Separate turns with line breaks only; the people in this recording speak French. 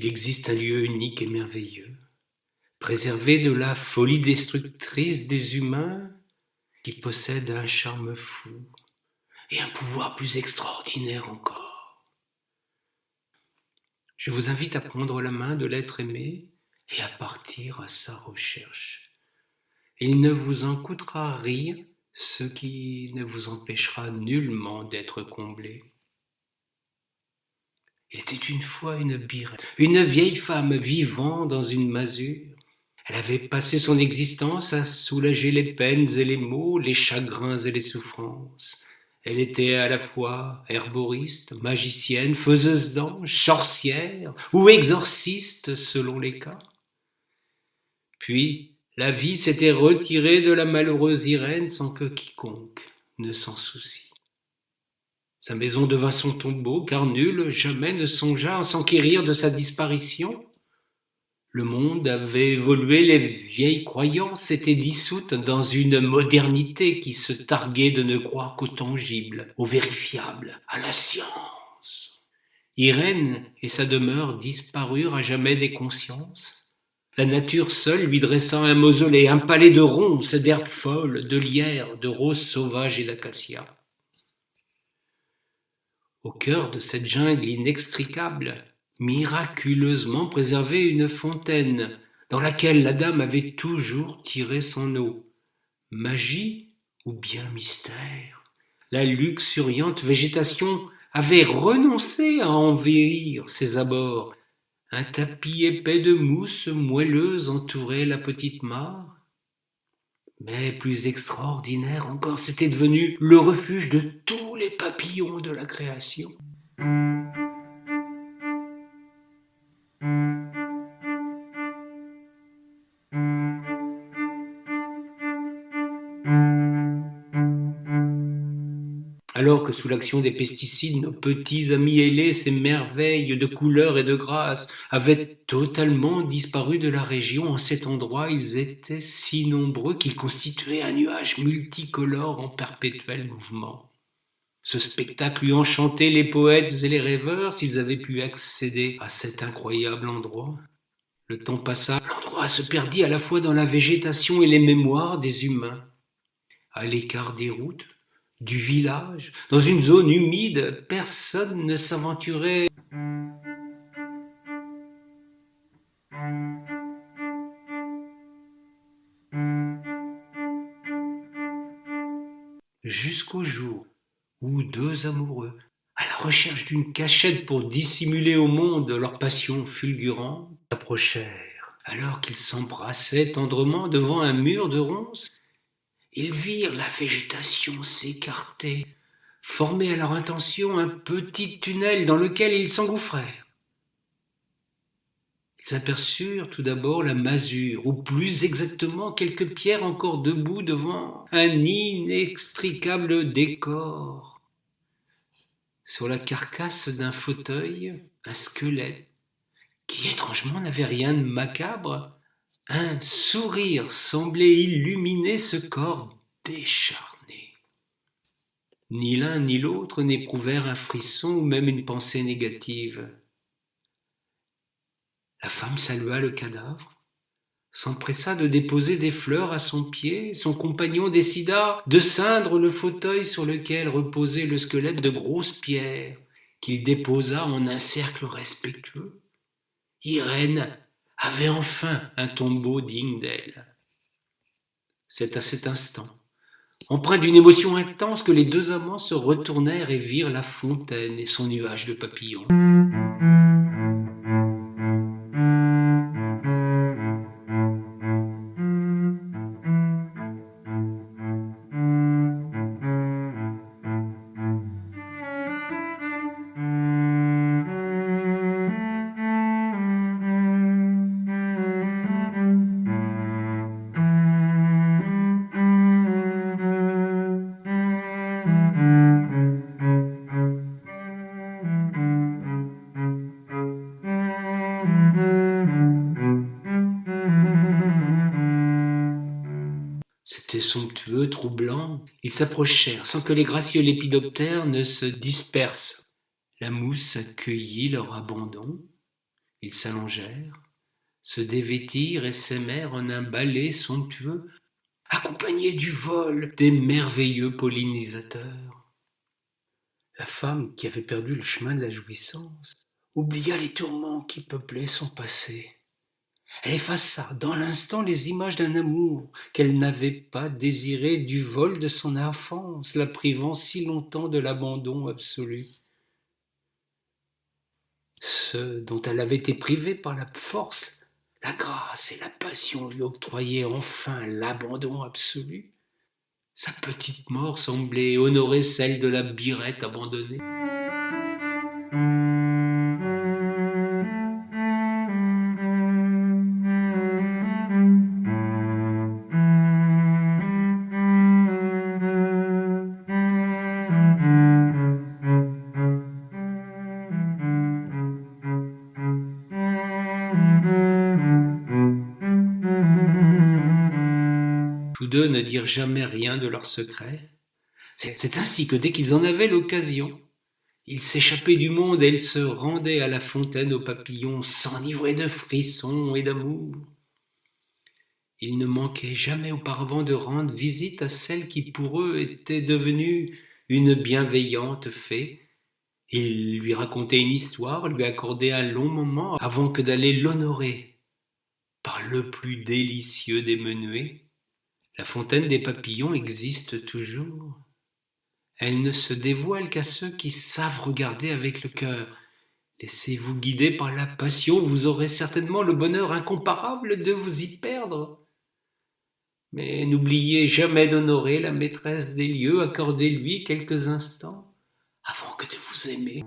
Il existe un lieu unique et merveilleux, préservé de la folie destructrice des humains, qui possède un charme fou et un pouvoir plus extraordinaire encore. Je vous invite à prendre la main de l'être aimé et à partir à sa recherche. Il ne vous en coûtera rien, ce qui ne vous empêchera nullement d'être comblé. Il était une fois une birette, une vieille femme vivant dans une masure. Elle avait passé son existence à soulager les peines et les maux, les chagrins et les souffrances. Elle était à la fois herboriste, magicienne, faiseuse d'anges, sorcière ou exorciste selon les cas. Puis, la vie s'était retirée de la malheureuse Irène sans que quiconque ne s'en soucie. Sa maison devint son tombeau, car nul jamais ne songea à s'enquérir de sa disparition. Le monde avait évolué, les vieilles croyances s'étaient dissoutes dans une modernité qui se targuait de ne croire qu'au tangible, au vérifiable, à la science. Irène et sa demeure disparurent à jamais des consciences. La nature seule lui dressa un mausolée, un palais de ronces, d'herbes folles, de lierres, de roses sauvages et d'acacias. Au cœur de cette jungle inextricable, miraculeusement préservée une fontaine, dans laquelle la dame avait toujours tiré son eau. Magie ou bien mystère? La luxuriante végétation avait renoncé à envahir ses abords. Un tapis épais de mousse moelleuse entourait la petite mare. Mais plus extraordinaire encore, c'était devenu le refuge de tous les papillons de la création. Alors que sous l'action des pesticides, nos petits amis ailés, ces merveilles de couleurs et de grâce, avaient totalement disparu de la région, en cet endroit ils étaient si nombreux qu'ils constituaient un nuage multicolore en perpétuel mouvement. Ce spectacle eût enchanté les poètes et les rêveurs s'ils avaient pu accéder à cet incroyable endroit. Le temps passa, l'endroit se perdit à la fois dans la végétation et les mémoires des humains. À l'écart des routes, du village, dans une zone humide, personne ne s'aventurait. Jusqu'au jour où deux amoureux, à la recherche d'une cachette pour dissimuler au monde leur passion fulgurante, approchèrent. Alors qu'ils s'embrassaient tendrement devant un mur de ronces, ils virent la végétation s'écarter, former à leur intention un petit tunnel dans lequel ils s'engouffrèrent. Ils aperçurent tout d'abord la masure, ou plus exactement quelques pierres encore debout devant un inextricable décor. Sur la carcasse d'un fauteuil, un squelette, qui étrangement n'avait rien de macabre, un sourire semblait illuminer ce corps décharné. Ni l'un ni l'autre n'éprouvèrent un frisson ou même une pensée négative. La femme salua le cadavre, s'empressa de déposer des fleurs à son pied. Son compagnon décida de ceindre le fauteuil sur lequel reposait le squelette de grosses pierres, qu'il déposa en un cercle respectueux. Irène avait enfin un tombeau digne d'elle. C'est à cet instant, empreint d'une émotion intense, que les deux amants se retournèrent et virent la fontaine et son nuage de papillons. C'était somptueux, troublant. Ils s'approchèrent sans que les gracieux lépidoptères ne se dispersent. La mousse accueillit leur abandon. Ils s'allongèrent, se dévêtirent et s'aimèrent en un ballet somptueux, accompagné du vol des merveilleux pollinisateurs. La femme, qui avait perdu le chemin de la jouissance, oublia les tourments qui peuplaient son passé. Elle effaça dans l'instant les images d'un amour qu'elle n'avait pas désiré, du vol de son enfance, la privant si longtemps de l'abandon absolu. Ceux dont elle avait été privée par la force, la grâce et la passion lui octroyaient enfin l'abandon absolu. Sa petite mort semblait honorer celle de la birette abandonnée. Tous deux ne dirent jamais rien de leur secret. C'est ainsi que dès qu'ils en avaient l'occasion, ils s'échappaient du monde et ils se rendaient à la fontaine aux papillons, s'enivraient de frissons et d'amour. Ils ne manquaient jamais auparavant de rendre visite à celle qui pour eux était devenue une bienveillante fée. Ils lui racontaient une histoire, lui accordaient un long moment avant que d'aller l'honorer par le plus délicieux des menuets. La fontaine des papillons existe toujours. Elle ne se dévoile qu'à ceux qui savent regarder avec le cœur. Laissez-vous guider par la passion, vous aurez certainement le bonheur incomparable de vous y perdre. Mais n'oubliez jamais d'honorer la maîtresse des lieux, accordez-lui quelques instants avant que de vous aimer.